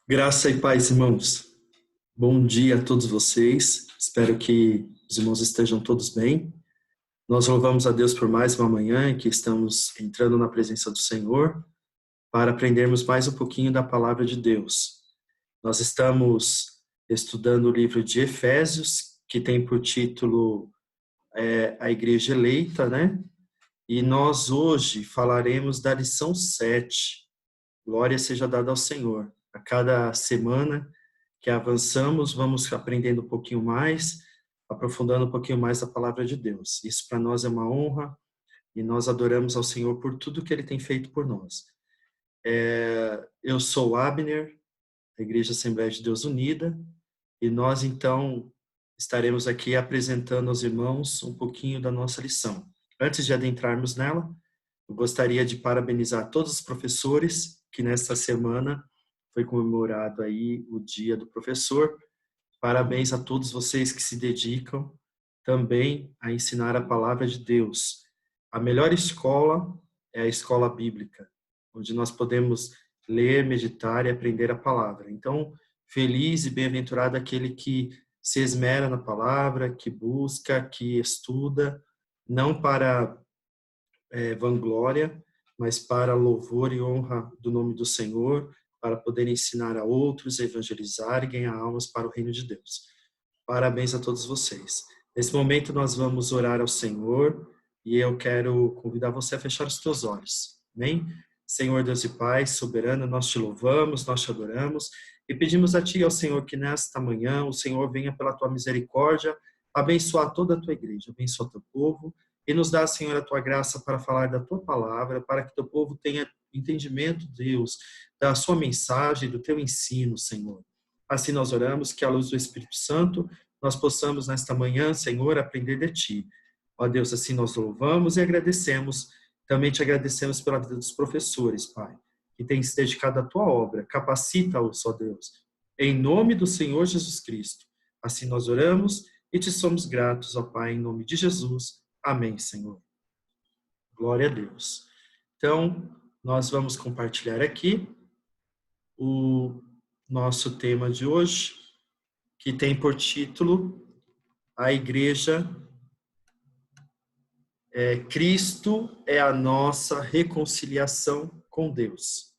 Graça e paz, irmãos. Bom dia a todos vocês. Espero que os irmãos estejam todos bem. Nós louvamos a Deus por mais uma manhã em que estamos entrando na presença do Senhor para aprendermos mais um pouquinho da palavra de Deus. Nós estamos estudando o livro de Efésios, que tem por título A Igreja Eleita, né? E nós hoje falaremos da lição 7. Glória seja dada ao Senhor. A cada semana que avançamos, vamos aprendendo um pouquinho mais, aprofundando um pouquinho mais a palavra de Deus. Isso para nós é uma honra e nós adoramos ao Senhor por tudo que Ele tem feito por nós. Eu sou Abner, da Igreja Assembleia de Deus Unida, e nós então estaremos aqui apresentando aos irmãos um pouquinho da nossa lição. Antes de adentrarmos nela, eu gostaria de parabenizar todos os professores que nesta semana foi comemorado aí o Dia do Professor. Parabéns a todos vocês que se dedicam também a ensinar a palavra de Deus. A melhor escola é a escola bíblica, onde nós podemos ler, meditar e aprender a palavra. Então, feliz e bem-aventurado aquele que se esmera na palavra, que busca, que estuda, não para vanglória, mas para louvor e honra do nome do Senhor, para poder ensinar a outros, evangelizar e ganhar almas para o reino de Deus. Parabéns a todos vocês. Nesse momento nós vamos orar ao Senhor e eu quero convidar você a fechar os teus olhos. Amém? Senhor Deus e Pai, soberano, nós te louvamos, nós te adoramos e pedimos a Ti, ao Senhor, que nesta manhã o Senhor venha pela Tua misericórdia abençoar toda a Tua igreja, abençoa Teu povo e nos dá, Senhor, a Tua graça para falar da Tua palavra, para que Teu povo tenha entendimento, Deus, da Sua mensagem, do Teu ensino, Senhor. Assim nós oramos que, à luz do Espírito Santo, nós possamos, nesta manhã, Senhor, aprender de Ti. Ó Deus, assim nós louvamos e agradecemos. Também te agradecemos pela vida dos professores, Pai, que têm se dedicado à Tua obra. Capacita-os, ó Deus, em nome do Senhor Jesus Cristo. Assim nós oramos e Te somos gratos, ó Pai, em nome de Jesus. Amém, Senhor. Glória a Deus. Então, nós vamos compartilhar aqui o nosso tema de hoje, que tem por título A Igreja Cristo é a nossa reconciliação com Deus.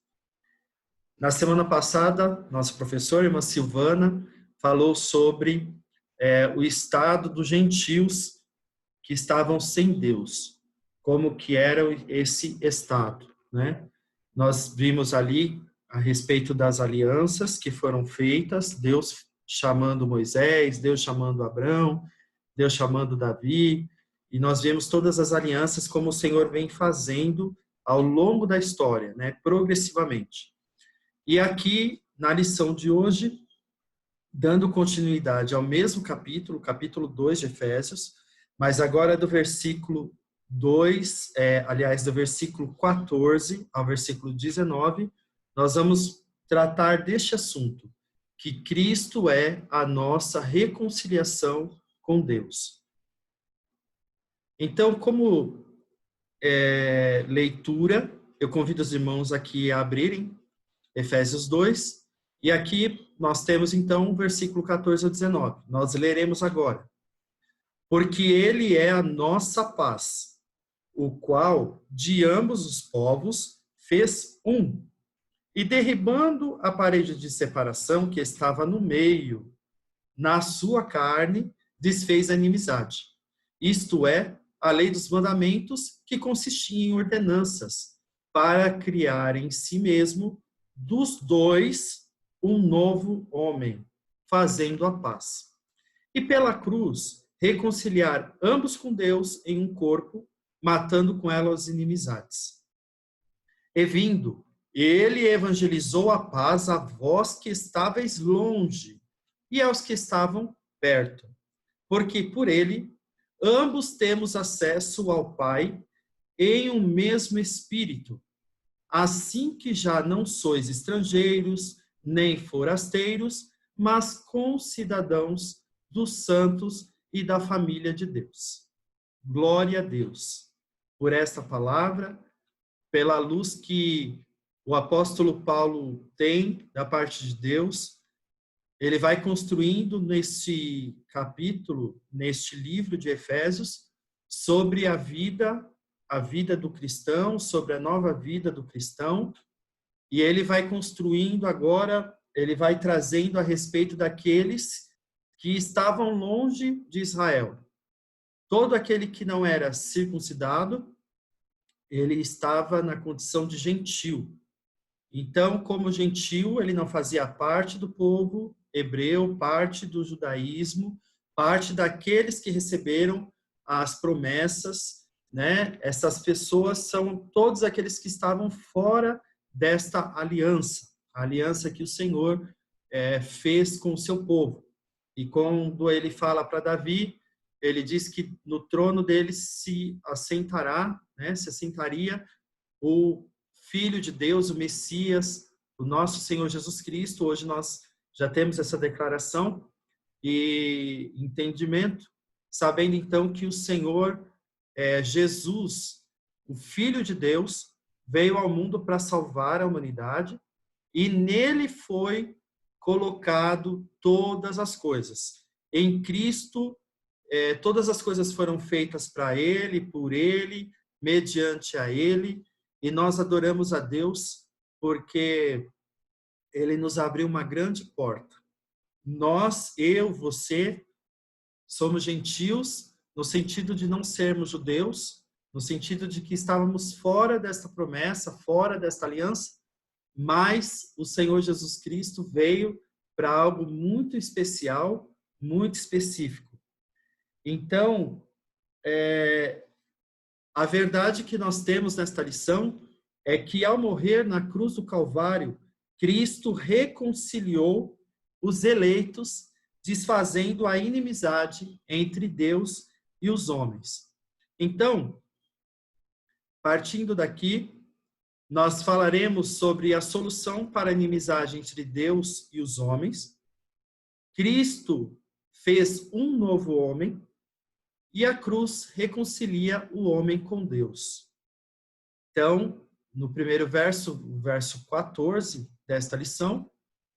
Na semana passada, nossa professora, irmã Silvana, falou sobre o estado dos gentios que estavam sem Deus, como que era esse estado, né? Nós vimos ali a respeito das alianças que foram feitas, Deus chamando Moisés, Deus chamando Abrão, Deus chamando Davi, e nós vemos todas as alianças como o Senhor vem fazendo ao longo da história, né, progressivamente. E aqui, na lição de hoje, dando continuidade ao mesmo capítulo, capítulo 2 de Efésios, mas agora do versículo 2, do versículo 14 ao versículo 19, nós vamos tratar deste assunto, que Cristo é a nossa reconciliação com Deus. Então, como leitura, eu convido os irmãos aqui a abrirem Efésios 2, e aqui nós temos então o versículo 14 ao 19. Nós leremos agora. Porque ele é a nossa paz, o qual de ambos os povos fez um, e derribando a parede de separação que estava no meio, na sua carne, desfez a inimizade. Isto é, a lei dos mandamentos, que consistia em ordenanças, para criar em si mesmo, dos dois, um novo homem, fazendo a paz. E pela cruz, reconciliar ambos com Deus em um corpo, matando com ela as inimizades. E vindo, ele evangelizou a paz a vós que estáveis longe, e aos que estavam perto. Porque por ele, ambos temos acesso ao Pai em um mesmo Espírito. Assim que já não sois estrangeiros, nem forasteiros, mas concidadãos dos santos e da família de Deus. Glória a Deus por esta palavra, pela luz que o apóstolo Paulo tem da parte de Deus, ele vai construindo neste capítulo, neste livro de Efésios, sobre a vida do cristão, sobre a nova vida do cristão, e ele vai construindo agora, ele vai trazendo a respeito daqueles que estavam longe de Israel. Todo aquele que não era circuncidado, ele estava na condição de gentil. Então, como gentil, ele não fazia parte do povo hebreu, parte do judaísmo, parte daqueles que receberam as promessas, né? Essas pessoas são todos aqueles que estavam fora desta aliança, a aliança que o Senhor fez com o seu povo. E quando ele fala para Davi, ele diz que no trono dele se assentará, né? Se assentaria o Filho de Deus, o Messias, o nosso Senhor Jesus Cristo. Hoje nós já temos essa declaração e entendimento, sabendo então que o Senhor Jesus, o Filho de Deus, veio ao mundo para salvar a humanidade e nele foi colocado todas as coisas. Em Cristo, todas as coisas foram feitas para ele, por ele, mediante a ele, e nós adoramos a Deus porque ele nos abriu uma grande porta. Nós, eu, você, somos gentios no sentido de não sermos judeus, no sentido de que estávamos fora desta promessa, fora desta aliança, mas o Senhor Jesus Cristo veio para algo muito especial, muito específico. Então, a verdade que nós temos nesta lição é que, ao morrer na cruz do Calvário, Cristo reconciliou os eleitos, desfazendo a inimizade entre Deus e os homens. Então, partindo daqui, nós falaremos sobre a solução para a inimizade entre Deus e os homens. Cristo fez um novo homem, e a cruz reconcilia o homem com Deus. Então, no primeiro verso, o verso 14 desta lição,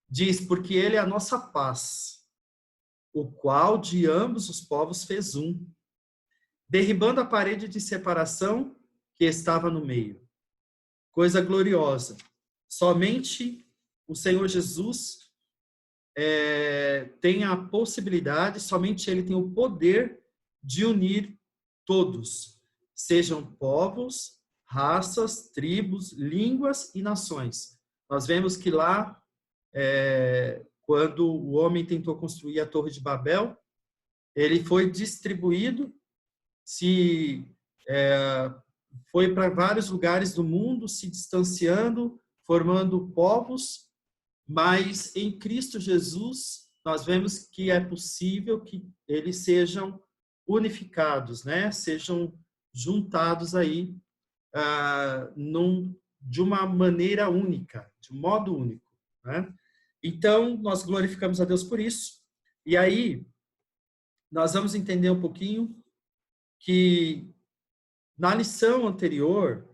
diz: porque ele é a nossa paz, o qual de ambos os povos fez um, derribando a parede de separação que estava no meio. Coisa gloriosa. Somente o Senhor Jesus tem a possibilidade, somente ele tem o poder de unir todos, sejam povos, raças, tribos, línguas e nações. Nós vemos que lá, quando o homem tentou construir a Torre de Babel, ele foi distribuído, foi para vários lugares do mundo, se distanciando, formando povos, mas em Cristo Jesus, nós vemos que é possível que eles sejam unificados, né? Sejam juntados aí de uma maneira única, de um modo único, né? Então, nós glorificamos a Deus por isso. E aí, nós vamos entender um pouquinho que na lição anterior,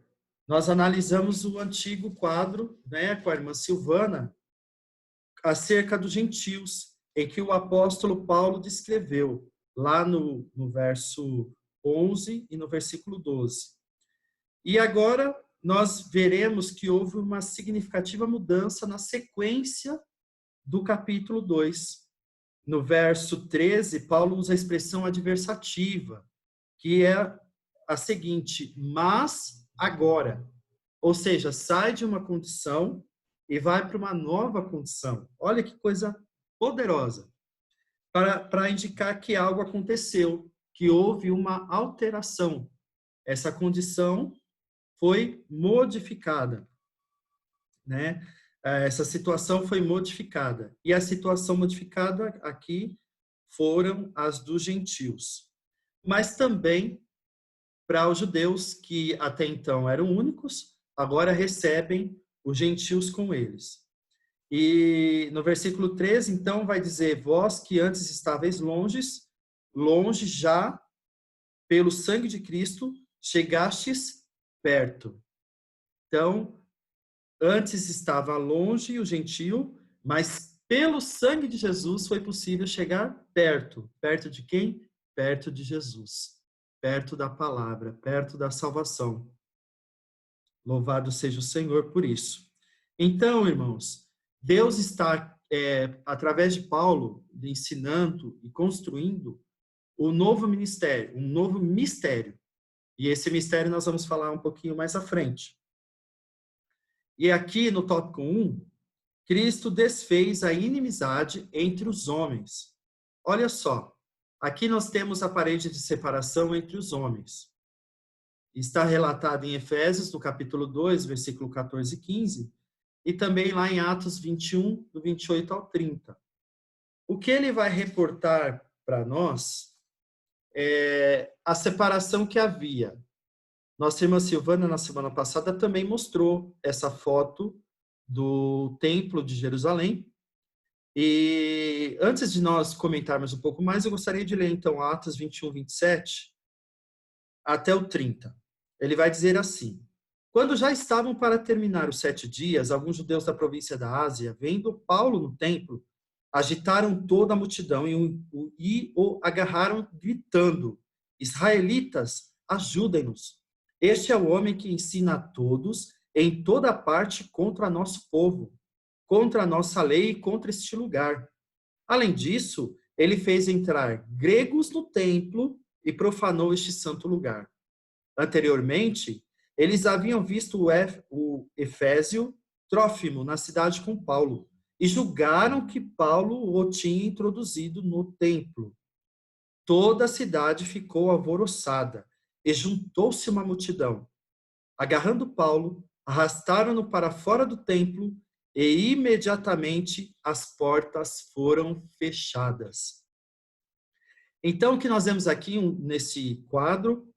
nós analisamos o antigo quadro, né, com a irmã Silvana, acerca dos gentios, em que o apóstolo Paulo descreveu, lá no verso 11 e no versículo 12. E agora nós veremos que houve uma significativa mudança na sequência do capítulo 2. No verso 13, Paulo usa a expressão adversativa, que é a seguinte: mas agora. Ou seja, sai de uma condição e vai para uma nova condição. Olha que coisa poderosa. Para indicar que algo aconteceu, que houve uma alteração. Essa condição foi modificada, né? Essa situação foi modificada. E a situação modificada aqui foram as dos gentios. Mas também para os judeus, que até então eram únicos, agora recebem os gentios com eles. E no versículo 13, então, vai dizer: vós que antes estáveis longe já, pelo sangue de Cristo, chegastes perto. Então, Antes estava longe o gentio, mas pelo sangue de Jesus foi possível chegar perto. Perto de quem? Perto de Jesus. Perto da palavra, perto da salvação. Louvado seja o Senhor por isso. Então, irmãos, Deus está, através de Paulo, ensinando e construindo o novo ministério, um novo mistério. E esse mistério nós vamos falar um pouquinho mais à frente. E aqui no tópico 1, Cristo desfez a inimizade entre os homens. Olha só, aqui nós temos a parede de separação entre os homens. Está relatado em Efésios, no capítulo 2, versículo 14 e 15, e também lá em Atos 21, do 28 ao 30. O que ele vai reportar para nós é a separação que havia. Nossa irmã Silvana, na semana passada, também mostrou essa foto do Templo de Jerusalém. E antes de nós comentarmos um pouco mais, eu gostaria de ler, então, Atos 21, 27, até o 30. Ele vai dizer assim: quando já estavam para terminar os 7 dias, alguns judeus da província da Ásia, vendo Paulo no templo, agitaram toda a multidão e o agarraram, gritando: Israelitas, ajudem-nos! Este é o homem que ensina a todos, em toda parte, contra nosso povo, contra a nossa lei e contra este lugar. Além disso, ele fez entrar gregos no templo e profanou este santo lugar. Anteriormente, eles haviam visto o Efésio Trófimo na cidade com Paulo e julgaram que Paulo o tinha introduzido no templo. Toda a cidade ficou alvoroçada e juntou-se uma multidão. Agarrando Paulo, arrastaram-no para fora do templo e imediatamente as portas foram fechadas. Então, o que nós vemos aqui nesse quadro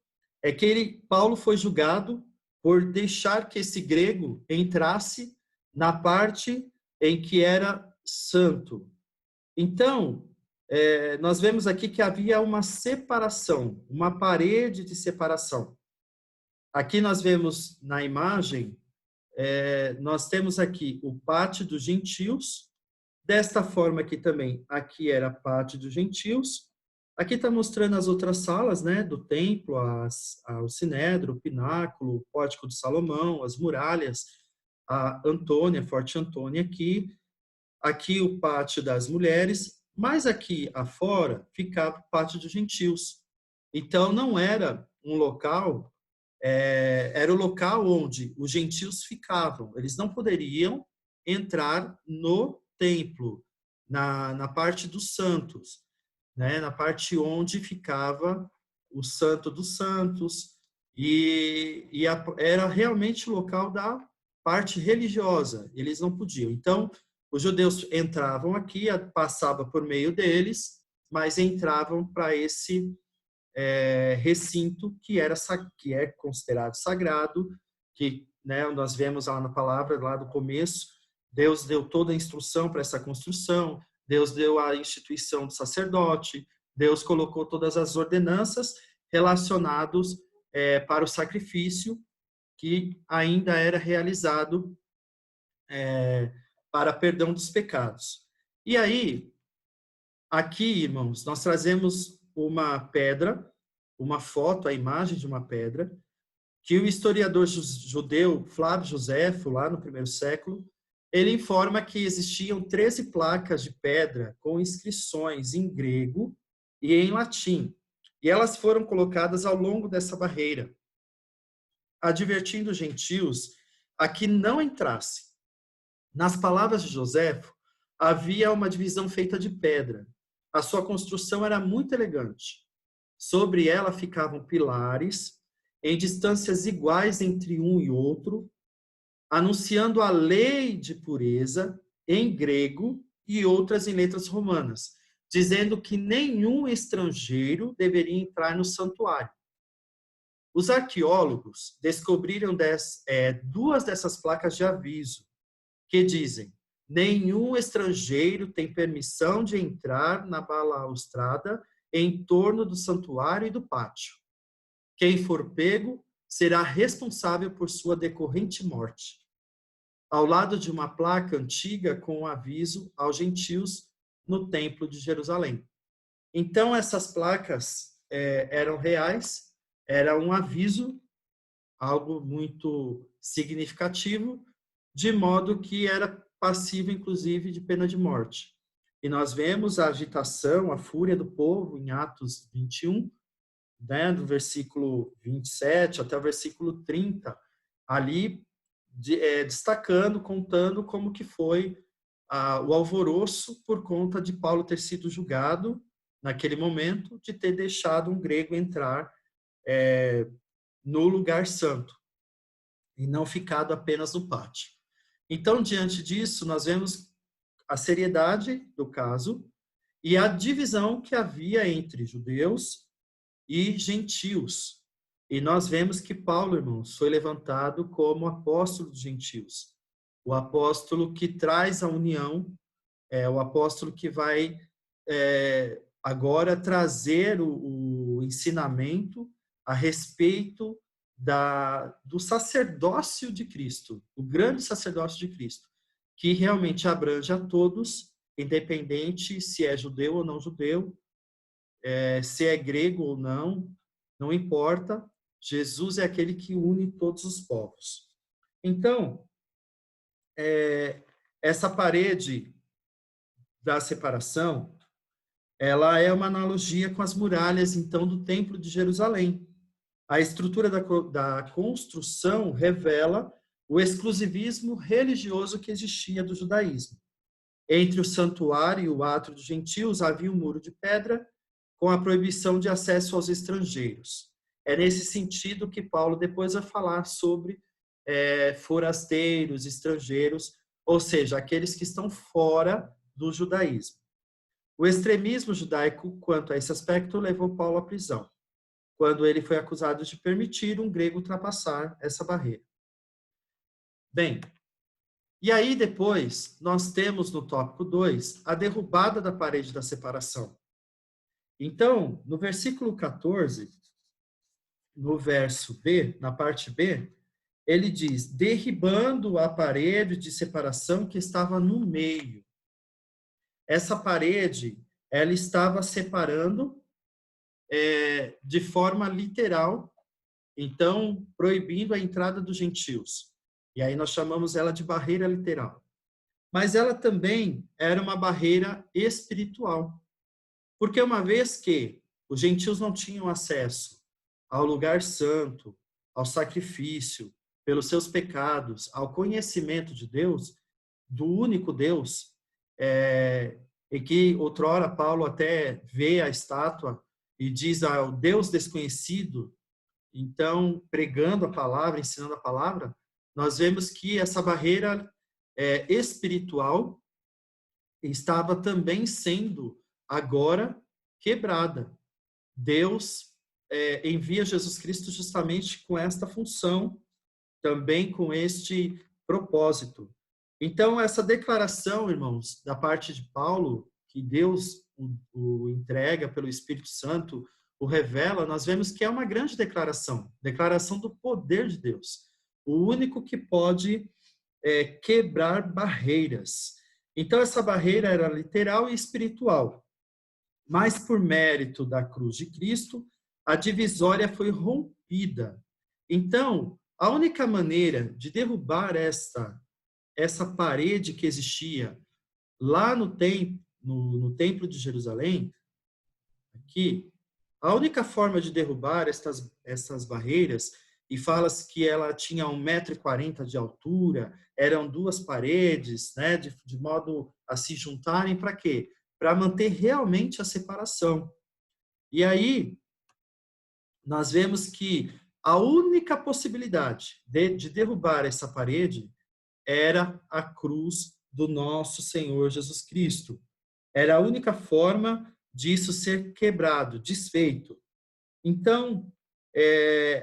é que Paulo foi julgado por deixar que esse grego entrasse na parte em que era santo. Então, nós vemos aqui que havia uma separação, uma parede de separação. Aqui nós vemos na imagem, nós temos aqui o pátio dos gentios, desta forma aqui também, aqui era a pátio dos gentios. Aqui está mostrando as outras salas, né, do templo, o sinédrio, o pináculo, o pórtico de Salomão, as muralhas, a Antônia, Forte Antônia aqui o pátio das mulheres, mas aqui afora ficava o pátio dos gentios. Então não era um local, era o local onde os gentios ficavam. Eles não poderiam entrar no templo, na parte dos santos, né, na parte onde ficava o Santo dos Santos, era realmente o local da parte religiosa, eles não podiam. Então, os judeus entravam aqui, passava por meio deles, mas entravam para esse recinto que é considerado sagrado, que, né, nós vemos lá na palavra, lá do começo, Deus deu toda a instrução para essa construção, Deus deu a instituição do sacerdote, Deus colocou todas as ordenanças relacionadas para o sacrifício que ainda era realizado para perdão dos pecados. E aí, aqui, irmãos, nós trazemos uma pedra, uma foto, a imagem de uma pedra, que o historiador judeu Flávio Joséfo, lá no primeiro século, ele informa que existiam 13 placas de pedra com inscrições em grego e em latim, e elas foram colocadas ao longo dessa barreira, advertindo os gentios a que não entrassem. Nas palavras de Joséfo, havia uma divisão feita de pedra. A sua construção era muito elegante. Sobre ela ficavam pilares, em distâncias iguais entre um e outro, anunciando a lei de pureza em grego e outras em letras romanas, dizendo que nenhum estrangeiro deveria entrar no santuário. Os arqueólogos descobriram duas dessas placas de aviso, que dizem: nenhum estrangeiro tem permissão de entrar na balaustrada em torno do santuário e do pátio. Quem for pego será responsável por sua decorrente morte. ao lado de uma placa antiga com um aviso aos gentios no Templo de Jerusalém. Então, essas placas eram reais, era um aviso, algo muito significativo, de modo que era passivo, inclusive, de pena de morte. E nós vemos a agitação, a fúria do povo em Atos 21, né, do versículo 27 até o versículo 30, ali destacando, contando como que foi o alvoroço por conta de Paulo ter sido julgado, naquele momento, de ter deixado um grego entrar no lugar santo e não ficado apenas no pátio. Então, diante disso, nós vemos a seriedade do caso e a divisão que havia entre judeus e gentios. E nós vemos que Paulo, irmãos, foi levantado como apóstolo dos gentios. O apóstolo que traz a união, o apóstolo que vai agora trazer o ensinamento a respeito do sacerdócio de Cristo, o grande sacerdócio de Cristo, que realmente abrange a todos, independente se é judeu ou não judeu, se é grego ou não, não importa. Jesus é aquele que une todos os povos. Então, essa parede da separação, ela é uma analogia com as muralhas, então, do Templo de Jerusalém. A estrutura da construção revela o exclusivismo religioso que existia do judaísmo. Entre o santuário e o átrio dos gentios havia um muro de pedra com a proibição de acesso aos estrangeiros. É nesse sentido que Paulo depois vai falar sobre forasteiros, estrangeiros, ou seja, aqueles que estão fora do judaísmo. O extremismo judaico quanto a esse aspecto levou Paulo à prisão, quando ele foi acusado de permitir um grego ultrapassar essa barreira. Bem, e aí depois nós temos no tópico 2 a derrubada da parede da separação. Então, no versículo 14, no verso B, na parte B, ele diz, derribando a parede de separação que estava no meio. Essa parede, ela estava separando de forma literal, então, proibindo a entrada dos gentios. E aí nós chamamos ela de barreira literal. Mas ela também era uma barreira espiritual. Porque uma vez que os gentios não tinham acesso ao lugar santo, ao sacrifício, pelos seus pecados, ao conhecimento de Deus, do único Deus, e que outrora Paulo até vê a estátua e diz ao Deus desconhecido, então pregando a palavra, ensinando a palavra, nós vemos que essa barreira espiritual estava também sendo agora quebrada. Deus envia Jesus Cristo justamente com esta função, também com este propósito. Então, essa declaração, irmãos, da parte de Paulo, que Deus o entrega pelo Espírito Santo, o revela, nós vemos que é uma grande declaração do poder de Deus, o único que pode quebrar barreiras. Então, essa barreira era literal e espiritual, mas por mérito da cruz de Cristo, a divisória foi rompida. Então, a única maneira de derrubar essa parede que existia lá no Templo de Jerusalém, aqui, a única forma de derrubar essas barreiras, e fala-se que ela tinha 1,40 m de altura, eram duas paredes, né, de modo a se juntarem, para quê? Para manter realmente a separação. E aí, nós vemos que a única possibilidade de derrubar essa parede era a cruz do nosso Senhor Jesus Cristo. Era a única forma disso ser quebrado, desfeito. Então,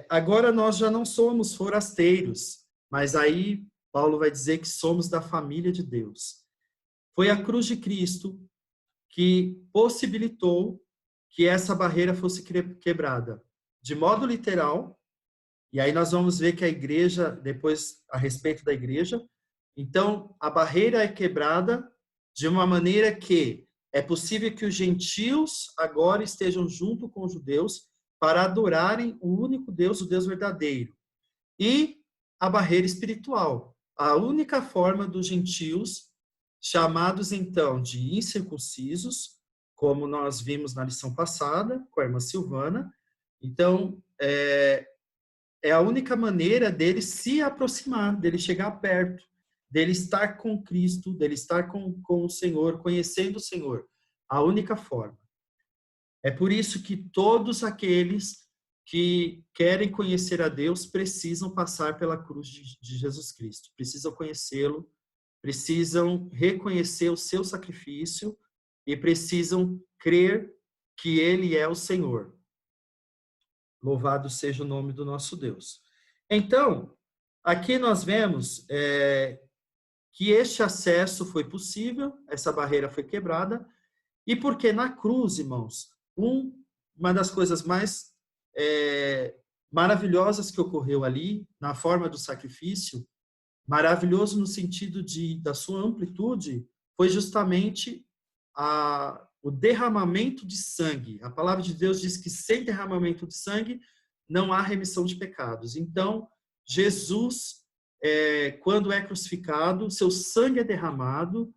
agora nós já não somos forasteiros, mas aí Paulo vai dizer que somos da família de Deus. Foi a cruz de Cristo que possibilitou que essa barreira fosse quebrada de modo literal, e aí nós vamos ver que a igreja, depois a respeito da igreja, Então, a barreira é quebrada de uma maneira que é possível que os gentios agora estejam junto com os judeus para adorarem o único Deus, o Deus verdadeiro. E a barreira espiritual. A única forma dos gentios, chamados então de incircuncisos, como nós vimos na lição passada com a irmã Silvana, então é a única maneira dele se aproximar, dele chegar perto, dele estar com Cristo, dele estar com o Senhor, conhecendo o Senhor. A única forma. É por isso que todos aqueles que querem conhecer a Deus precisam passar pela cruz de Jesus Cristo, precisam conhecê-lo, precisam reconhecer o seu sacrifício e precisam crer que ele é o Senhor. Louvado seja o nome do nosso Deus. Então, aqui nós vemos que este acesso foi possível, essa barreira foi quebrada, e porque na cruz, irmãos, uma das coisas mais maravilhosas que ocorreu ali, na forma do sacrifício, maravilhoso no sentido da sua amplitude, foi justamente o derramamento de sangue. A palavra de Deus diz que sem derramamento de sangue não há remissão de pecados. Então, Jesus, quando é crucificado, seu sangue é derramado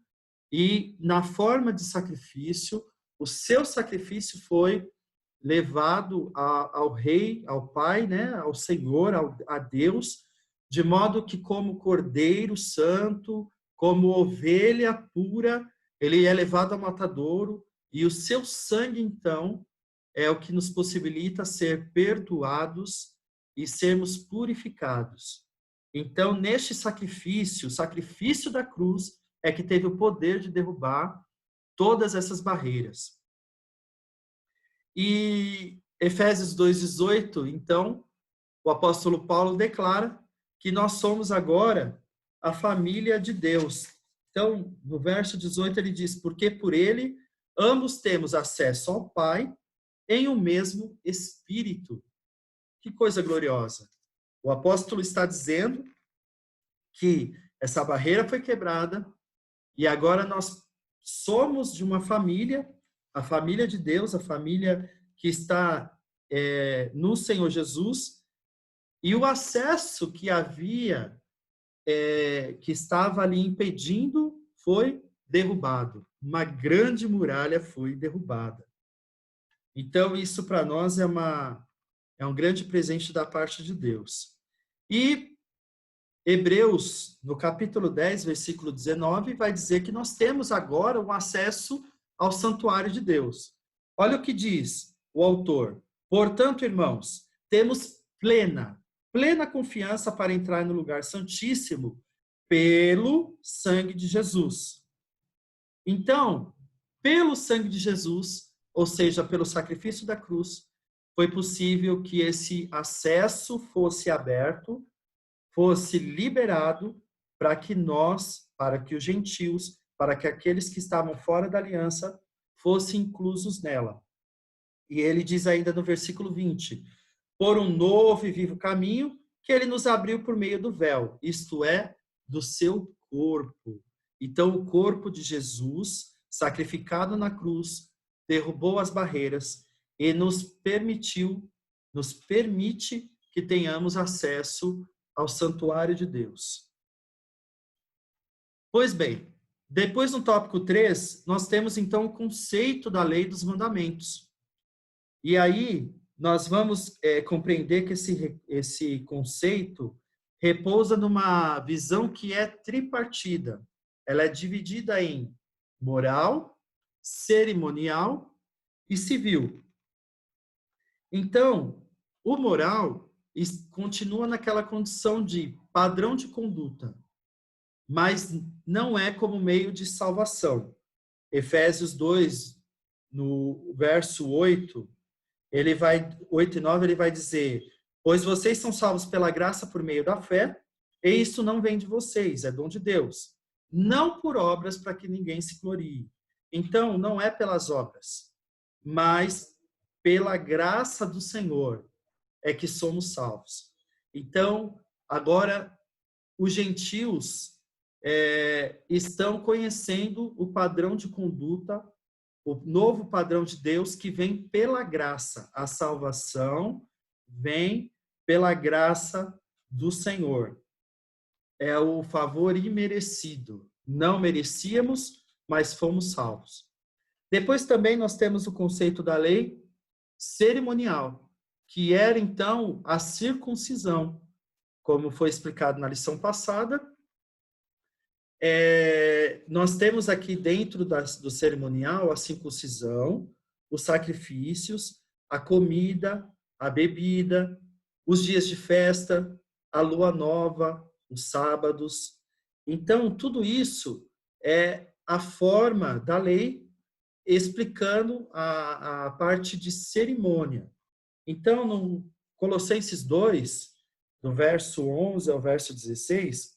e, na forma de sacrifício, o seu sacrifício foi levado ao Rei, ao Pai, né, ao Senhor, a Deus, de modo que, como Cordeiro Santo, como ovelha pura, ele é levado ao matadouro, e o seu sangue, então, é o que nos possibilita ser perdoados e sermos purificados. Então, neste sacrifício, o sacrifício da cruz, é que teve o poder de derrubar todas essas barreiras. E Efésios 2,18, então, o apóstolo Paulo declara que nós somos agora a família de Deus. Então, no verso 18 ele diz, porque por ele ambos temos acesso ao Pai em um mesmo Espírito. Que coisa gloriosa. O apóstolo está dizendo que essa barreira foi quebrada e agora nós somos de uma família, a família de Deus, a família que está no Senhor Jesus, e o acesso que havia, que estava ali impedindo, foi derrubado. Uma grande muralha foi derrubada. Então, isso para nós é um grande presente da parte de Deus. E Hebreus, no capítulo 10, versículo 19, vai dizer que nós temos agora um acesso ao santuário de Deus. Olha o que diz o autor. Portanto, irmãos, temos plena confiança para entrar no lugar santíssimo pelo sangue de Jesus. Então, pelo sangue de Jesus, ou seja, pelo sacrifício da cruz, foi possível que esse acesso fosse aberto, fosse liberado para que os gentios, para que aqueles que estavam fora da aliança fossem inclusos nela. E ele diz ainda no versículo 20, por um novo e vivo caminho que ele nos abriu por meio do véu, isto é, do seu corpo. Então, o corpo de Jesus, sacrificado na cruz, derrubou as barreiras e nos permite que tenhamos acesso ao santuário de Deus. Pois bem, depois no tópico 3, nós temos então o conceito da lei dos mandamentos. E aí, nós vamos compreender que esse conceito repousa numa visão que é tripartida. Ela é dividida em moral, cerimonial e civil. Então, o moral continua naquela condição de padrão de conduta, mas não é como meio de salvação. Efésios 2, no verso 8, 8 e 9, ele vai dizer, pois vocês são salvos pela graça por meio da fé, e isso não vem de vocês, é dom de Deus. Não por obras para que ninguém se glorie. Então, não é pelas obras, mas pela graça do Senhor é que somos salvos. Então, agora, os gentios, estão conhecendo o padrão de conduta, o novo padrão de Deus que vem pela graça. A salvação vem pela graça do Senhor. É o favor imerecido. Não merecíamos, mas fomos salvos. Depois também nós temos o conceito da lei cerimonial, que era então a circuncisão, como foi explicado na lição passada. Nós temos aqui dentro do cerimonial a circuncisão, os sacrifícios, a comida, a bebida, os dias de festa, a lua nova, os sábados. Então, tudo isso é a forma da lei explicando a parte de cerimônia. Então, no Colossenses 2, do verso 11 ao verso 16,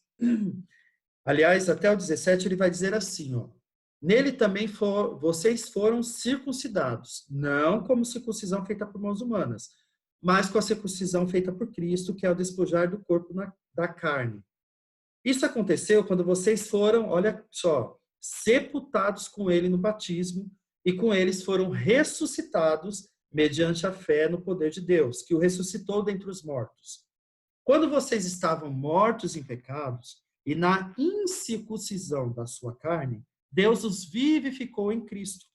aliás, até o 17, ele vai dizer assim, ó, nele também vocês foram circuncidados, não como circuncisão feita por mãos humanas, mas com a circuncisão feita por Cristo, que é o despojar do corpo da carne. Isso aconteceu quando vocês foram, olha só, sepultados com ele no batismo, e com eles foram ressuscitados mediante a fé no poder de Deus, que o ressuscitou dentre os mortos. Quando vocês estavam mortos em pecados e na incircuncisão da sua carne, Deus os vivificou em Cristo,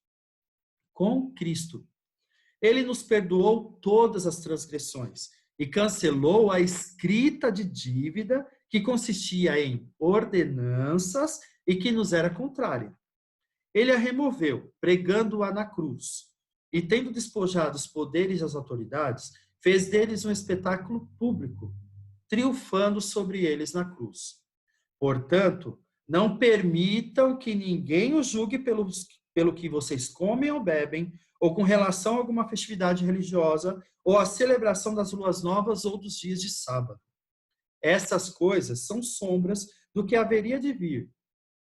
com Cristo. Ele nos perdoou todas as transgressões e cancelou a escrita de dívida que consistia em ordenanças e que nos era contrária. Ele a removeu, pregando-a na cruz, e tendo despojado os poderes e as autoridades, fez deles um espetáculo público, triunfando sobre eles na cruz. Portanto, não permitam que ninguém os julgue pelo que vocês comem ou bebem, ou com relação a alguma festividade religiosa, ou a celebração das luas novas ou dos dias de sábado. Essas coisas são sombras do que haveria de vir.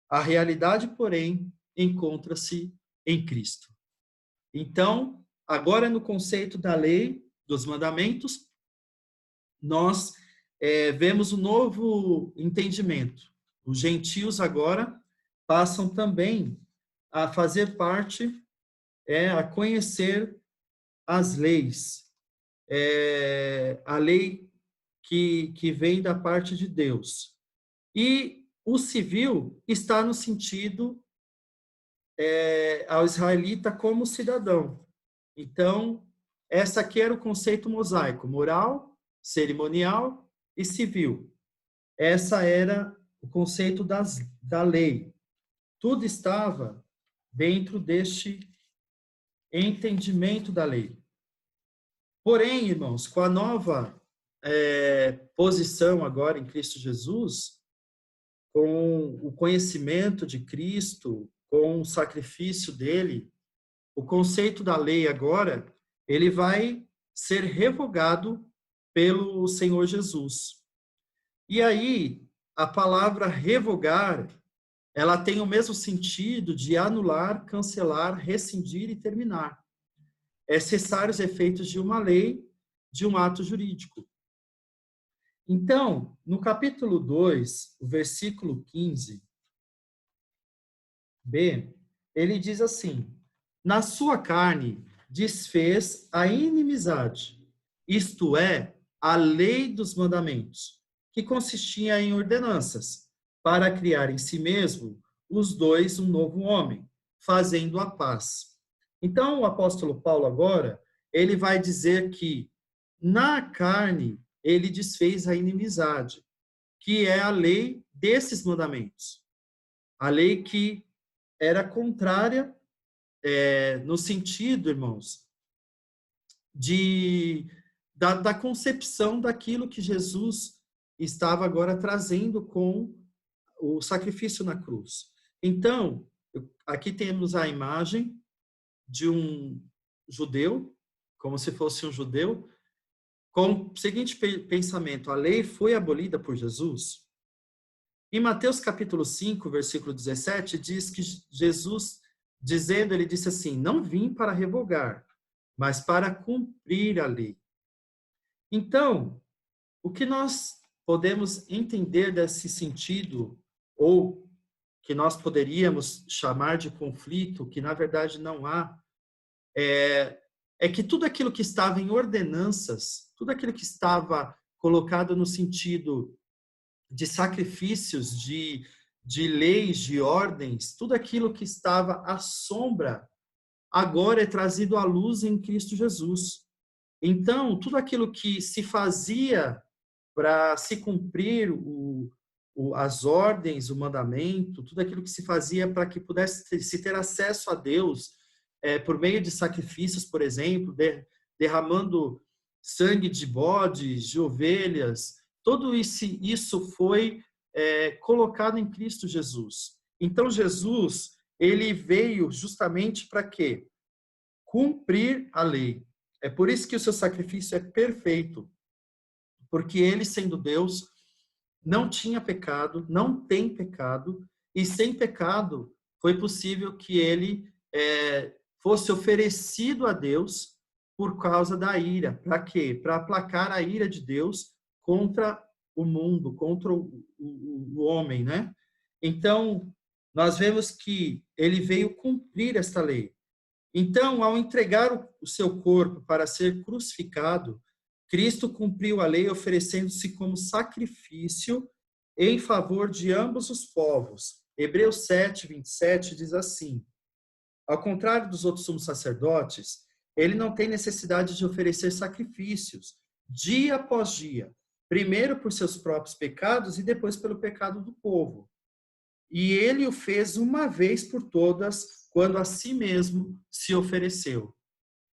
A realidade, porém, encontra-se em Cristo. Então, agora no conceito da lei, dos mandamentos, nós vemos um novo entendimento. Os gentios agora passam também a fazer parte, a conhecer as leis. A lei que vem da parte de Deus. E o civil está no sentido ao israelita como cidadão. Então, essa aqui era o conceito mosaico, moral, cerimonial e civil. Essa era o conceito da lei. Tudo estava dentro deste entendimento da lei. Porém, irmãos, com a nova posição agora em Cristo Jesus, com o conhecimento de Cristo, com o sacrifício dele, o conceito da lei agora, ele vai ser revogado pelo Senhor Jesus. E aí, a palavra revogar, ela tem o mesmo sentido de anular, cancelar, rescindir e terminar. É cessar os efeitos de uma lei, de um ato jurídico. Então, no capítulo 2, o versículo 15b, ele diz assim: na sua carne desfez a inimizade, isto é, a lei dos mandamentos, que consistia em ordenanças, para criar em si mesmo os dois um novo homem, fazendo a paz. Então, o apóstolo Paulo agora, ele vai dizer que na carne ele desfez a inimizade, que é a lei desses mandamentos. A lei que era contrária, no sentido, irmãos, da concepção daquilo que Jesus estava agora trazendo com o sacrifício na cruz. Então, aqui temos a imagem de um judeu, como se fosse um judeu, com o seguinte pensamento: a lei foi abolida por Jesus? Em Mateus capítulo 5, versículo 17, diz que Jesus, ele disse assim: não vim para revogar, mas para cumprir a lei. Então, o que nós podemos entender desse sentido ou que nós poderíamos chamar de conflito, que na verdade não há, é que tudo aquilo que estava em ordenanças, tudo aquilo que estava colocado no sentido de sacrifícios, de leis, de ordens, tudo aquilo que estava à sombra, agora é trazido à luz em Cristo Jesus. Então, tudo aquilo que se fazia para se cumprir as ordens, o mandamento, tudo aquilo que se fazia para que pudesse se ter acesso a Deus, por meio de sacrifícios, por exemplo, derramando sangue de bodes, de ovelhas, tudo isso foi colocado em Cristo Jesus. Então, Jesus, ele veio justamente para quê? Cumprir a lei. É por isso que o seu sacrifício é perfeito, porque ele, sendo Deus, não tinha pecado, não tem pecado, e sem pecado foi possível que ele fosse oferecido a Deus por causa da ira. Para quê? Para aplacar a ira de Deus contra o mundo, contra o homem, né? Então, nós vemos que ele veio cumprir esta lei. Então, ao entregar o seu corpo para ser crucificado, Cristo cumpriu a lei oferecendo-se como sacrifício em favor de ambos os povos. Hebreus 7, 27 diz assim: ao contrário dos outros sumos sacerdotes, ele não tem necessidade de oferecer sacrifícios, dia após dia, primeiro por seus próprios pecados e depois pelo pecado do povo. E ele o fez uma vez por todas, quando a si mesmo se ofereceu.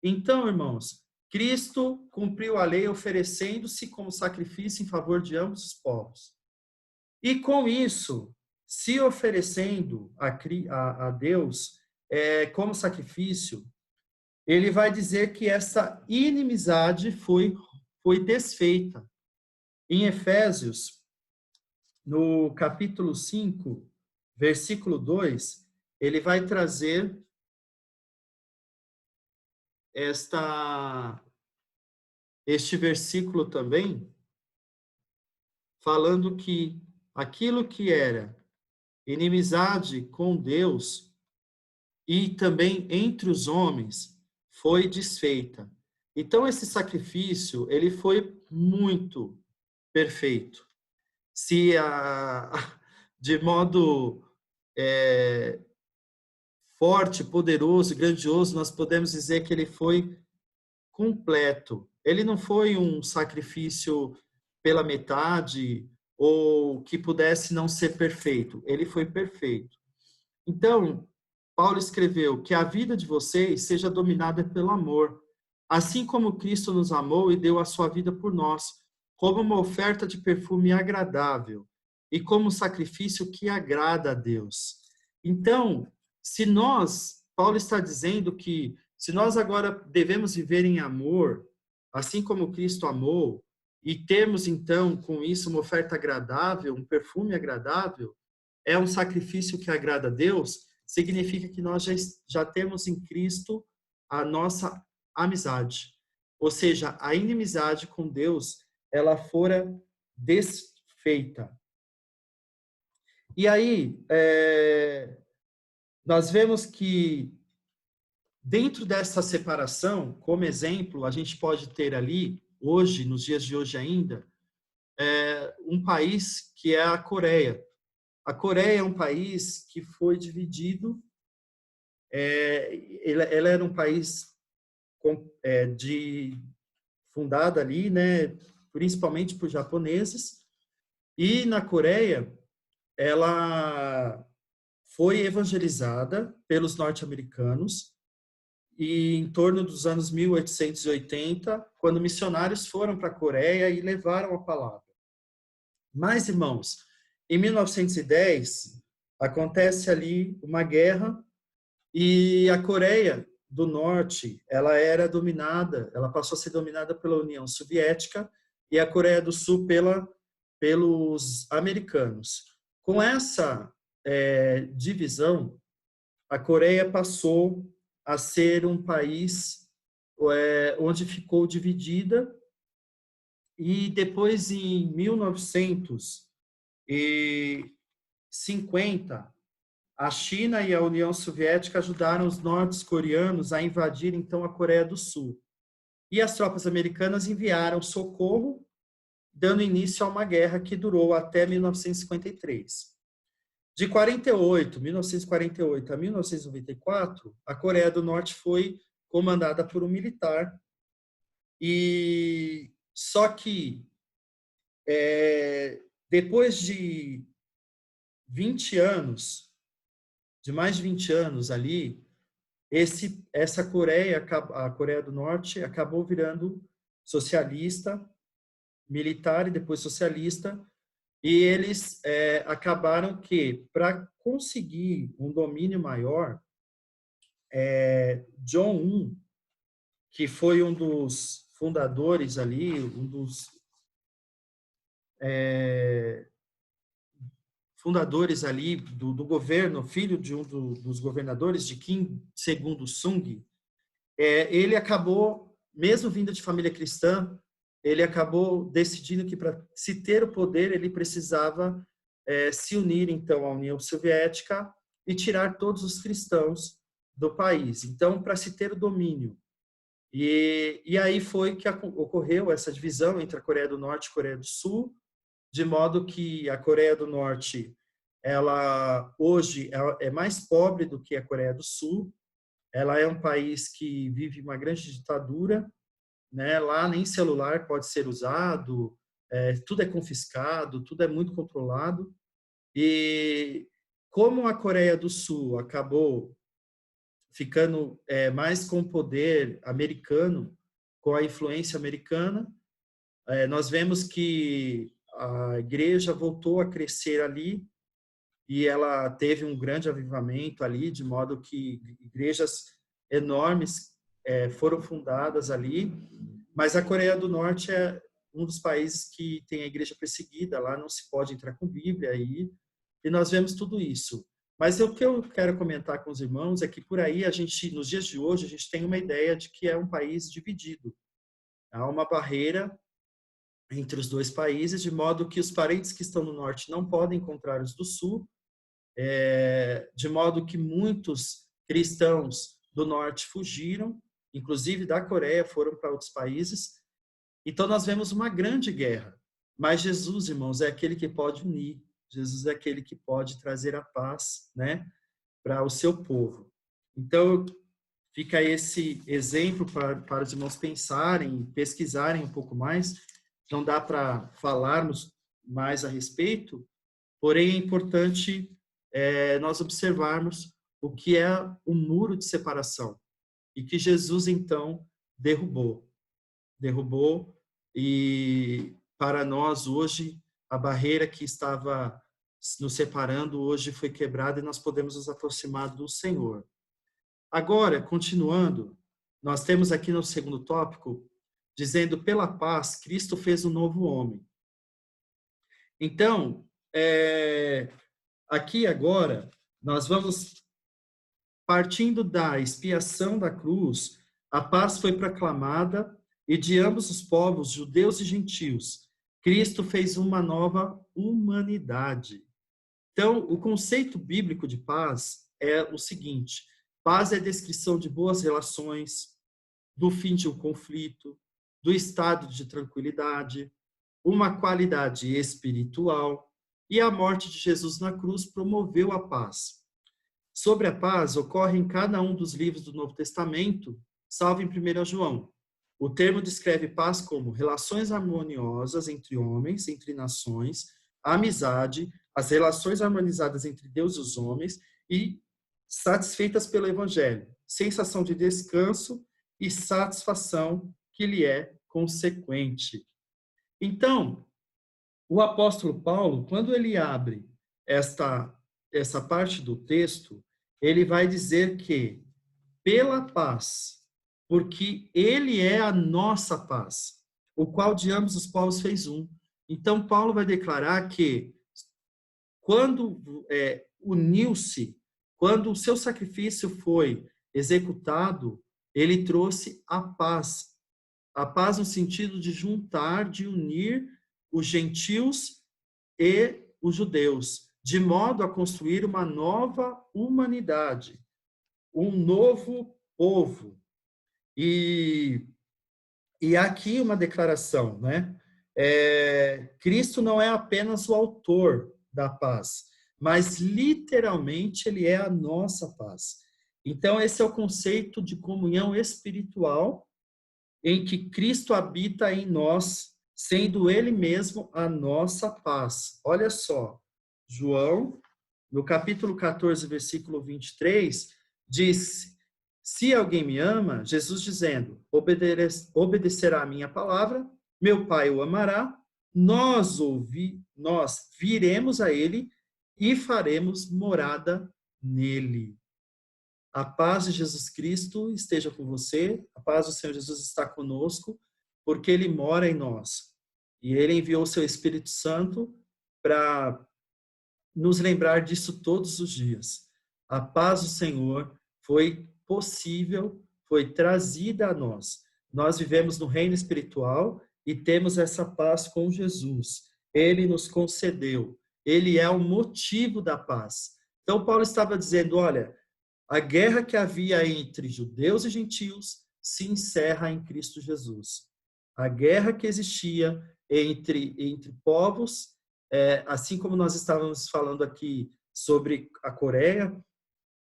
Então, irmãos, Cristo cumpriu a lei oferecendo-se como sacrifício em favor de ambos os povos. E com isso, se oferecendo a Deus como sacrifício, ele vai dizer que essa inimizade foi desfeita. Em Efésios, no capítulo 5, versículo 2, ele vai trazer este versículo também, falando que aquilo que era inimizade com Deus e também entre os homens foi desfeita. Então, esse sacrifício, ele foi muito perfeito. Se de modo forte, poderoso, grandioso, nós podemos dizer que ele foi completo. Ele não foi um sacrifício pela metade ou que pudesse não ser perfeito. Ele foi perfeito. Então, Paulo escreveu que a vida de vocês seja dominada pelo amor, assim como Cristo nos amou e deu a sua vida por nós, como uma oferta de perfume agradável e como sacrifício que agrada a Deus. Então, Paulo está dizendo que se nós agora devemos viver em amor, assim como Cristo amou, e temos então com isso uma oferta agradável, um perfume agradável, é um sacrifício que agrada a Deus, significa que nós já temos em Cristo a nossa amizade. Ou seja, a inimizade com Deus, ela fora desfeita. E aí, nós vemos que dentro dessa separação, como exemplo, a gente pode ter ali, hoje, nos dias de hoje ainda, um país que é a Coreia. A Coreia é um país que foi dividido, ela era um país fundado ali, né, principalmente por japoneses, e na Coreia ela foi evangelizada pelos norte-americanos e em torno dos anos 1880, quando missionários foram para a Coreia e levaram a palavra. Mas, irmãos, em 1910, acontece ali uma guerra e a Coreia do Norte, ela passou a ser dominada pela União Soviética e a Coreia do Sul pelos americanos. Com essa divisão, a Coreia passou a ser um país onde ficou dividida e depois em 1900 50, a China e a União Soviética ajudaram os norte-coreanos a invadir, então, a Coreia do Sul. E as tropas americanas enviaram socorro, dando início a uma guerra que durou até 1953. De 1948 a 1994, a Coreia do Norte foi comandada por um militar. E só que depois de 20 anos, de mais de 20 anos ali, essa Coreia, a Coreia do Norte, acabou virando socialista, militar e depois socialista, e eles acabaram que, para conseguir um domínio maior, Jong-un, que foi um dos fundadores ali, um dos fundadores ali do governo, filho de um dos governadores, de Kim Il-sung, ele acabou, mesmo vindo de família cristã, ele acabou decidindo que para se ter o poder, ele precisava se unir, então, à União Soviética e tirar todos os cristãos do país. Então, para se ter o domínio. E aí foi que ocorreu essa divisão entre a Coreia do Norte e a Coreia do Sul, de modo que a Coreia do Norte, ela hoje é mais pobre do que a Coreia do Sul. Ela é um país que vive uma grande ditadura, né? Lá nem celular pode ser usado, tudo é confiscado, tudo é muito controlado. E como a Coreia do Sul acabou ficando mais com o poder americano, com a influência americana, nós vemos que a igreja voltou a crescer ali e ela teve um grande avivamento ali, de modo que igrejas enormes foram fundadas ali. Mas a Coreia do Norte é um dos países que tem a igreja perseguida, lá não se pode entrar com Bíblia aí, e nós vemos tudo isso. Mas o que eu quero comentar com os irmãos é que por aí a gente, nos dias de hoje, a gente tem uma ideia de que é um país dividido. Há uma barreira entre os dois países, de modo que os parentes que estão no norte não podem encontrar os do sul, de modo que muitos cristãos do norte fugiram, inclusive da Coreia, foram para outros países. Então nós vemos uma grande guerra. Mas Jesus, irmãos, é aquele que pode unir. Jesus é aquele que pode trazer a paz, né, para o seu povo. Então fica esse exemplo para os irmãos pensarem, pesquisarem um pouco mais. Não dá para falarmos mais a respeito, porém é importante nós observarmos o que é o muro de separação e que Jesus, então, derrubou. E para nós, hoje, a barreira que estava nos separando, hoje foi quebrada e nós podemos nos aproximar do Senhor. Agora, continuando, nós temos aqui no segundo tópico, dizendo, pela paz, Cristo fez um novo homem. Então, aqui agora, nós vamos, partindo da expiação da cruz, a paz foi proclamada e de ambos os povos, judeus e gentios, Cristo fez uma nova humanidade. Então, o conceito bíblico de paz é o seguinte: paz é a descrição de boas relações, do fim de um conflito, do estado de tranquilidade, uma qualidade espiritual, e a morte de Jesus na cruz promoveu a paz. Sobre a paz, ocorre em cada um dos livros do Novo Testamento, salvo em 1 João. O termo descreve paz como relações harmoniosas entre homens, entre nações, amizade, as relações harmonizadas entre Deus e os homens e satisfeitas pelo Evangelho, sensação de descanso e satisfação que lhe é consequente. Então, o apóstolo Paulo, quando ele abre essa parte do texto, ele vai dizer que, pela paz, porque ele é a nossa paz, o qual de ambos os povos fez um. Então, Paulo vai declarar que, quando uniu-se, quando o seu sacrifício foi executado, ele trouxe a paz no sentido de juntar, de unir os gentios e os judeus, de modo a construir uma nova humanidade, um novo povo. E aqui uma declaração, né? Cristo não é apenas o autor da paz, mas literalmente ele é a nossa paz. Então esse é o conceito de comunhão espiritual em que Cristo habita em nós, sendo ele mesmo a nossa paz. Olha só, João, no capítulo 14, versículo 23, diz: se alguém me ama, Jesus dizendo, obedecerá a minha palavra, meu Pai o amará, nós viremos a ele e faremos morada nele. A paz de Jesus Cristo esteja com você, a paz do Senhor Jesus está conosco, porque ele mora em nós. E ele enviou o seu Espírito Santo para nos lembrar disso todos os dias. A paz do Senhor foi possível, foi trazida a nós. Nós vivemos no reino espiritual e temos essa paz com Jesus. Ele nos concedeu. Ele é o motivo da paz. Então, Paulo estava dizendo, olha, a guerra que havia entre judeus e gentios se encerra em Cristo Jesus. A guerra que existia entre povos, assim como nós estávamos falando aqui sobre a Coreia,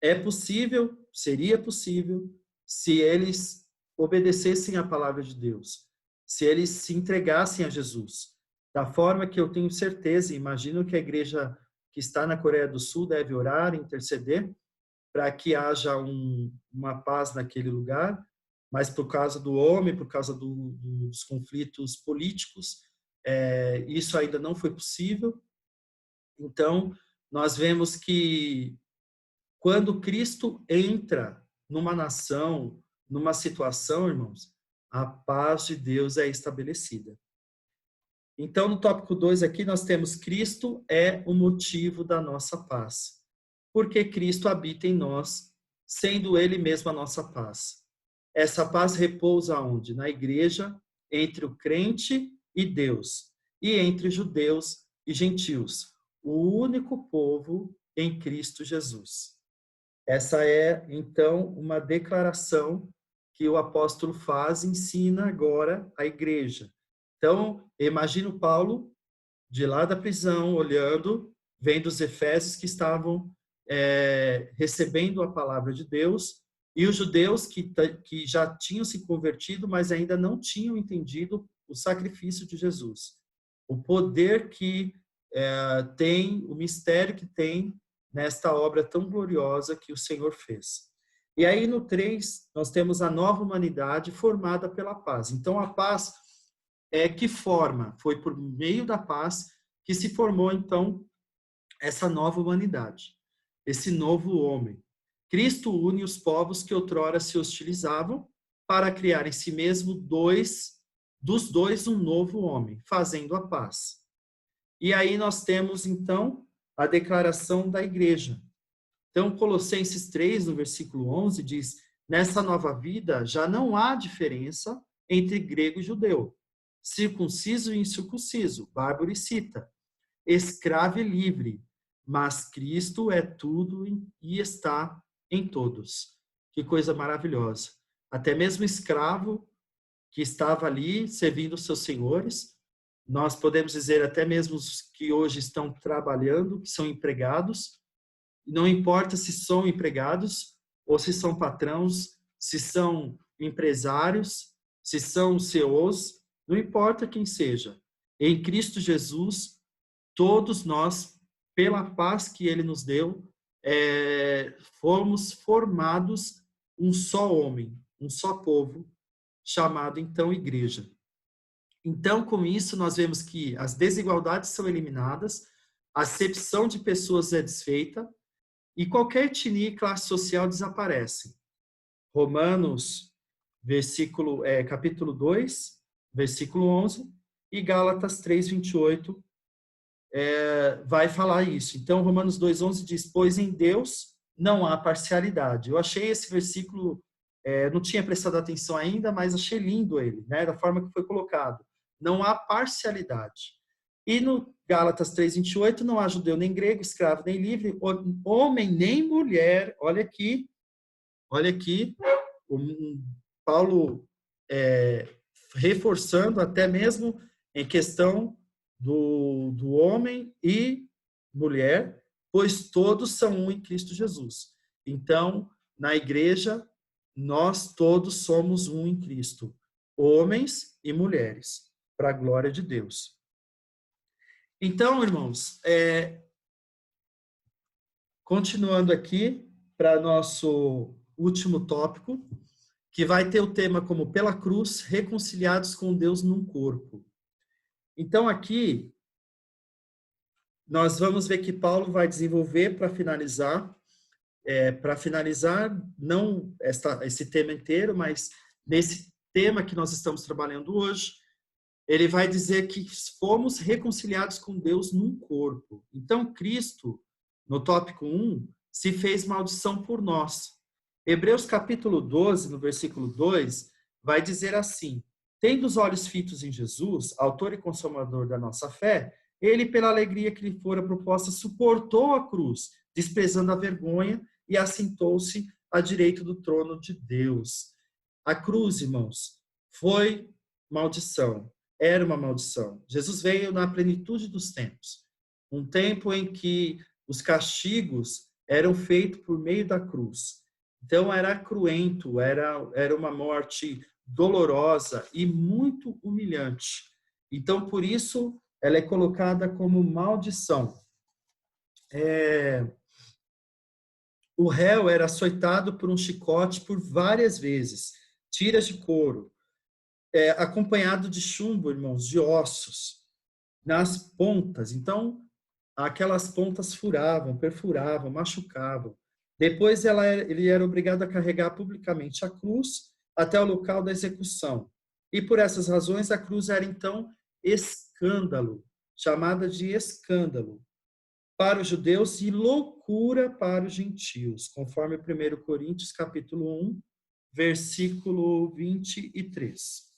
é possível, seria possível, se eles obedecessem à palavra de Deus, se eles se entregassem a Jesus, da forma que eu tenho certeza, imagino que a igreja que está na Coreia do Sul deve orar, interceder, para que haja uma paz naquele lugar, mas por causa do homem, por causa dos conflitos políticos, isso ainda não foi possível. Então, nós vemos que quando Cristo entra numa nação, numa situação, irmãos, a paz de Deus é estabelecida. Então, no tópico 2 aqui, nós temos Cristo é o motivo da nossa paz. Porque Cristo habita em nós, sendo ele mesmo a nossa paz. Essa paz repousa onde? Na igreja, entre o crente e Deus, e entre judeus e gentios, o único povo em Cristo Jesus. Essa é, então, uma declaração que o apóstolo faz e ensina agora à igreja. Então, imagino Paulo, de lá da prisão, olhando, vendo os efésios que estavam recebendo a palavra de Deus, e os judeus que já tinham se convertido, mas ainda não tinham entendido o sacrifício de Jesus. O poder que tem, o mistério que tem nesta obra tão gloriosa que o Senhor fez. E aí no 3, nós temos a nova humanidade formada pela paz. Então a paz que forma, foi por meio da paz que se formou então essa nova humanidade, esse novo homem. Cristo une os povos que outrora se hostilizavam para criar em si mesmo dos dois um novo homem, fazendo a paz. E aí nós temos então a declaração da igreja. Então, Colossenses 3, no versículo 11, diz: nessa nova vida já não há diferença entre grego e judeu, circunciso e incircunciso, bárbaro e cita, escravo e livre, mas Cristo é tudo e está em todos. Que coisa maravilhosa. Até mesmo escravo que estava ali servindo seus senhores, nós podemos dizer até mesmo os que hoje estão trabalhando, que são empregados, não importa se são empregados ou se são patrões, se são empresários, se são CEOs, não importa quem seja. Em Cristo Jesus, todos nós, pela paz que ele nos deu, fomos formados um só homem, um só povo, chamado então igreja. Então, com isso, nós vemos que as desigualdades são eliminadas, a acepção de pessoas é desfeita e qualquer etnia e classe social desaparece. Romanos, capítulo 2, versículo 11, e Gálatas 3, 28, vai falar isso. Então, Romanos 2,11 diz, pois em Deus não há parcialidade. Eu achei esse versículo, não tinha prestado atenção ainda, mas achei lindo ele, né, da forma que foi colocado. Não há parcialidade. E no Gálatas 3:28, não há judeu nem grego, escravo nem livre, homem nem mulher. Olha aqui, Paulo reforçando até mesmo em questão do homem e mulher, pois todos são um em Cristo Jesus. Então, na igreja, nós todos somos um em Cristo, homens e mulheres, para a glória de Deus. Então, irmãos, continuando aqui para nosso último tópico, que vai ter o tema como pela cruz, reconciliados com Deus num corpo. Então, aqui, nós vamos ver que Paulo vai desenvolver para finalizar, não esse tema inteiro, mas nesse tema que nós estamos trabalhando hoje, ele vai dizer que fomos reconciliados com Deus num corpo. Então, Cristo, no tópico 1, se fez maldição por nós. Hebreus capítulo 12, no versículo 2, vai dizer assim: tendo os olhos fitos em Jesus, autor e consumador da nossa fé, ele, pela alegria que lhe fora proposta, suportou a cruz, desprezando a vergonha, e assentou-se à direita do trono de Deus. A cruz, irmãos, foi maldição. Era uma maldição. Jesus veio na plenitude dos tempos. Um tempo em que os castigos eram feitos por meio da cruz. Então, era cruento, era uma morte dolorosa e muito humilhante. Então, por isso, ela é colocada como maldição. O réu era açoitado por um chicote por várias vezes, tiras de couro, acompanhado de chumbo, irmãos, de ossos, nas pontas. Então, aquelas pontas furavam, perfuravam, machucavam. Depois ele era obrigado a carregar publicamente a cruz até o local da execução. E por essas razões a cruz era então escândalo, chamada de escândalo para os judeus e loucura para os gentios, conforme 1 Coríntios capítulo 1, versículo 23.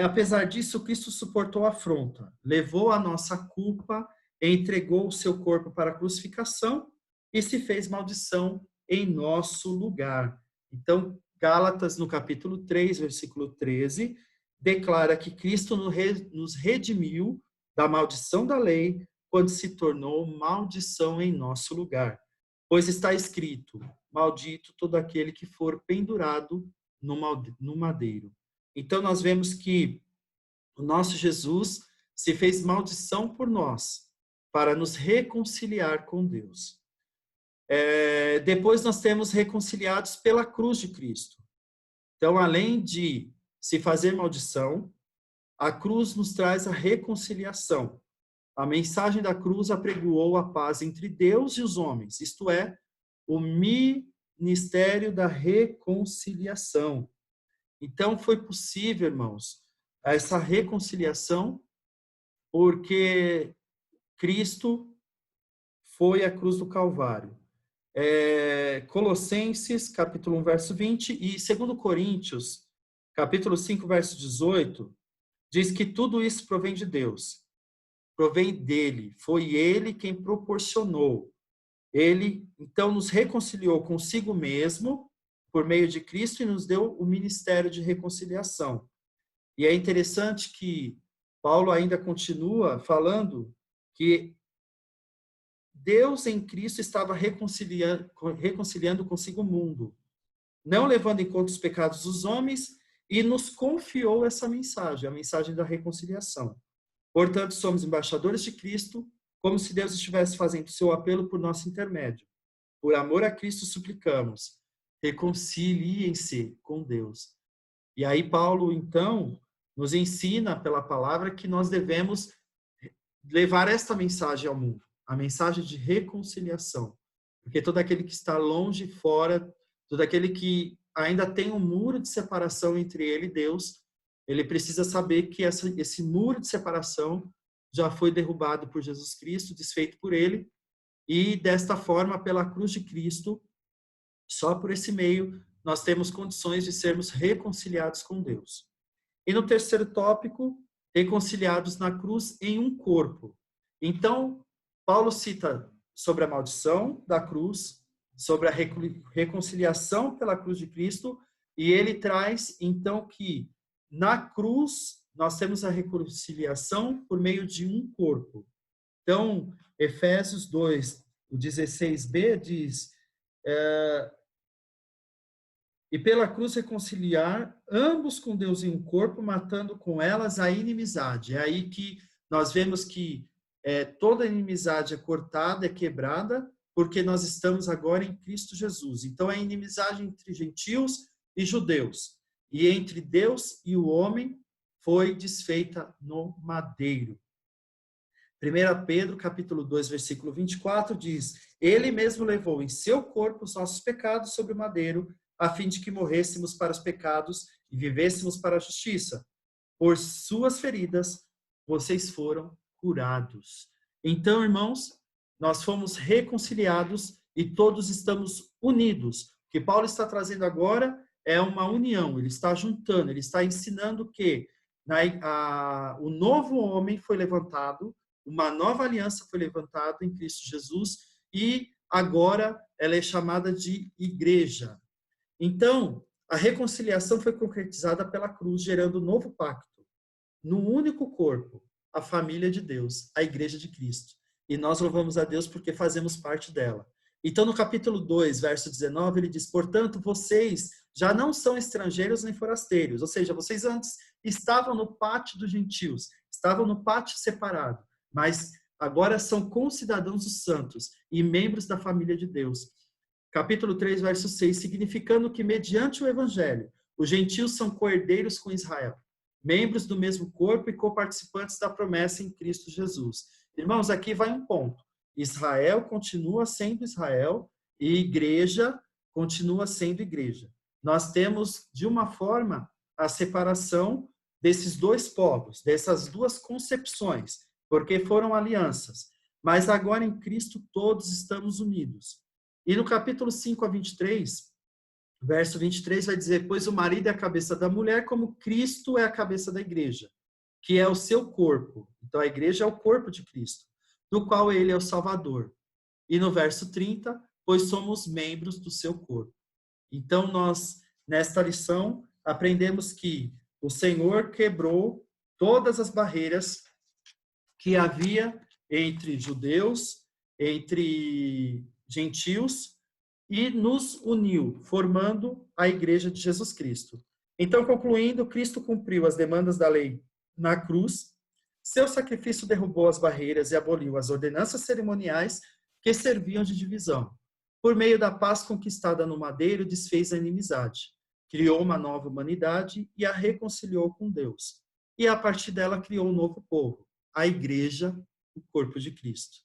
Apesar disso, Cristo suportou a afronta, levou a nossa culpa, entregou o seu corpo para a crucificação e se fez maldição em nosso lugar. Então, Gálatas, no capítulo 3, versículo 13, declara que Cristo nos redimiu da maldição da lei quando se tornou maldição em nosso lugar. Pois está escrito, maldito todo aquele que for pendurado no madeiro. Então, nós vemos que o nosso Jesus se fez maldição por nós, para nos reconciliar com Deus. Depois nós temos reconciliados pela cruz de Cristo. Então, além de se fazer maldição, a cruz nos traz a reconciliação. A mensagem da cruz apregoou a paz entre Deus e os homens, isto é, o ministério da reconciliação. Então, foi possível, irmãos, essa reconciliação, porque Cristo foi à cruz do Calvário. Colossenses, capítulo 1, verso 20, e 2 Coríntios, capítulo 5, verso 18, diz que tudo isso provém de Deus, provém dele, foi ele quem proporcionou. Ele, então, nos reconciliou consigo mesmo, por meio de Cristo, e nos deu o ministério de reconciliação. E é interessante que Paulo ainda continua falando que Deus em Cristo estava reconciliando consigo o mundo, não levando em conta os pecados dos homens, e nos confiou essa mensagem, a mensagem da reconciliação. Portanto, somos embaixadores de Cristo, como se Deus estivesse fazendo seu apelo por nosso intermédio. Por amor a Cristo suplicamos, reconciliem-se com Deus. E aí Paulo, então, nos ensina pela palavra que nós devemos levar esta mensagem ao mundo, a mensagem de reconciliação. Porque todo aquele que está longe, fora, todo aquele que ainda tem um muro de separação entre ele e Deus, ele precisa saber que esse muro de separação já foi derrubado por Jesus Cristo, desfeito por ele, e desta forma, pela cruz de Cristo, só por esse meio, nós temos condições de sermos reconciliados com Deus. E no terceiro tópico, reconciliados na cruz em um corpo. Então, Paulo cita sobre a maldição da cruz, sobre a reconciliação pela cruz de Cristo, e ele traz, então, que na cruz nós temos a reconciliação por meio de um corpo. Então, Efésios 2, o 16b diz, e pela cruz reconciliar ambos com Deus em um corpo, matando com elas a inimizade. É aí que nós vemos que toda inimizade é cortada, é quebrada, porque nós estamos agora em Cristo Jesus. Então, a inimizade entre gentios e judeus, e entre Deus e o homem, foi desfeita no madeiro. 1 Pedro, capítulo 2, versículo 24, diz, ele mesmo levou em seu corpo os nossos pecados sobre o madeiro, a fim de que morrêssemos para os pecados e vivêssemos para a justiça. Por suas feridas, vocês foram curados. Então, irmãos, nós fomos reconciliados e todos estamos unidos. O que Paulo está trazendo agora é uma união, ele está juntando, ele está ensinando que o novo homem foi levantado, uma nova aliança foi levantada em Cristo Jesus e agora ela é chamada de igreja. Então, a reconciliação foi concretizada pela cruz, gerando um novo pacto, num único corpo, a família de Deus, a igreja de Cristo. E nós louvamos a Deus porque fazemos parte dela. Então, no capítulo 2, verso 19, ele diz, portanto, vocês já não são estrangeiros nem forasteiros, ou seja, vocês antes estavam no pátio dos gentios, estavam no pátio separado, mas agora são concidadãos dos santos e membros da família de Deus. Capítulo 3, verso 6, significando que, mediante o evangelho, os gentios são coerdeiros com Israel, membros do mesmo corpo e coparticipantes da promessa em Cristo Jesus. Irmãos, aqui vai um ponto. Israel continua sendo Israel e igreja continua sendo igreja. Nós temos, de uma forma, a separação desses dois povos, dessas duas concepções, porque foram alianças. Mas agora em Cristo todos estamos unidos. E no capítulo 5 a 23, verso 23 vai dizer, pois o marido é a cabeça da mulher, como Cristo é a cabeça da igreja, que é o seu corpo. Então a igreja é o corpo de Cristo, do qual ele é o Salvador. E no verso 30, pois somos membros do seu corpo. Então nós, nesta lição, aprendemos que o Senhor quebrou todas as barreiras que havia entre judeus, entre gentios, e nos uniu, formando a igreja de Jesus Cristo. Então, concluindo, Cristo cumpriu as demandas da lei na cruz, seu sacrifício derrubou as barreiras e aboliu as ordenanças cerimoniais que serviam de divisão. Por meio da paz conquistada no madeiro, desfez a inimizade, criou uma nova humanidade e a reconciliou com Deus. E a partir dela criou um novo povo, a igreja, o corpo de Cristo.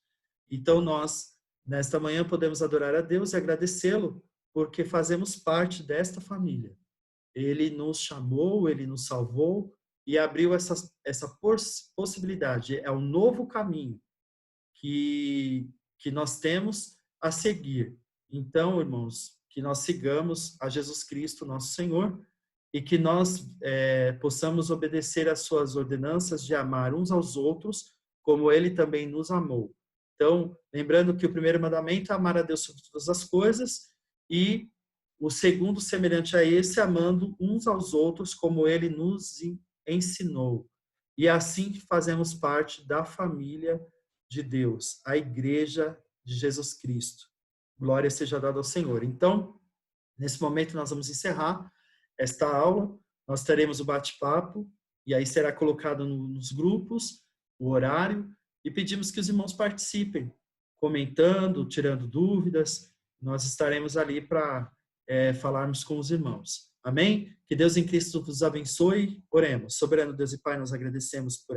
Então nós, nesta manhã, podemos adorar a Deus e agradecê-lo porque fazemos parte desta família. Ele nos chamou, ele nos salvou e abriu essa possibilidade. É um novo caminho que nós temos a seguir. Então, irmãos, que nós sigamos a Jesus Cristo, nosso Senhor, e que nós possamos obedecer às suas ordenanças de amar uns aos outros, como ele também nos amou. Então, lembrando que o primeiro mandamento é amar a Deus sobre todas as coisas, e o segundo, semelhante a esse, amando uns aos outros, como ele nos ensinou. E assim fazemos parte da família de Deus, a igreja de Jesus Cristo. Glória seja dada ao Senhor. Então, nesse momento nós vamos encerrar esta aula, nós teremos o bate-papo, e aí será colocado nos grupos o horário, e pedimos que os irmãos participem, comentando, tirando dúvidas, nós estaremos ali para falarmos com os irmãos. Amém? Que Deus em Cristo vos abençoe. Oremos. Soberano Deus e Pai, nós agradecemos por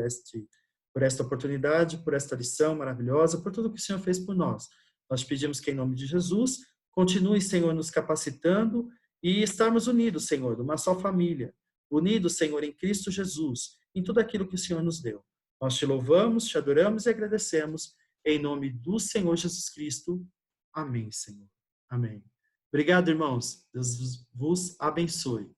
esta oportunidade, por esta lição maravilhosa, por tudo que o Senhor fez por nós. Nós pedimos que, em nome de Jesus, continue, Senhor, nos capacitando e estarmos unidos, Senhor, numa só família. Unidos, Senhor, em Cristo Jesus, em tudo aquilo que o Senhor nos deu. Nós te louvamos, te adoramos e agradecemos em nome do Senhor Jesus Cristo. Amém, Senhor. Amém. Obrigado, irmãos. Deus vos abençoe.